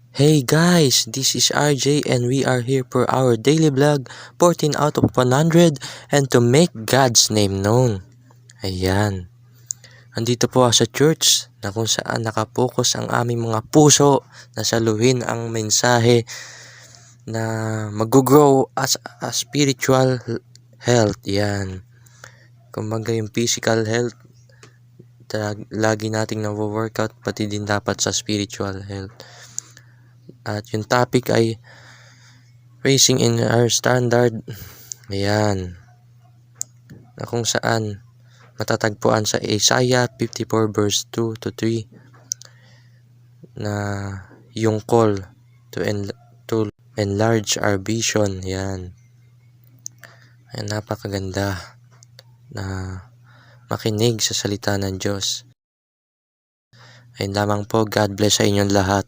Hey guys, this is RJ and we are here for our daily vlog, 14 out of 100 and to make God's name known. Ayan. Andito po ako sa church na kung saan nakapokus ang aming mga puso na saluhin ang mensahe na mag-grow as a spiritual health. Yan. Kumbaga yung physical health, lagi nating na-workout pati din dapat sa spiritual health. At yung topic ay raising in our standard. Ayan. Na kung saan matatagpuan sa Isaiah 54 verse 2 to 3 na yung call to enlarge our vision. Ayan. Ayan, napakaganda na makinig sa salita ng Diyos. Ayun lamang po. God bless sa inyong lahat.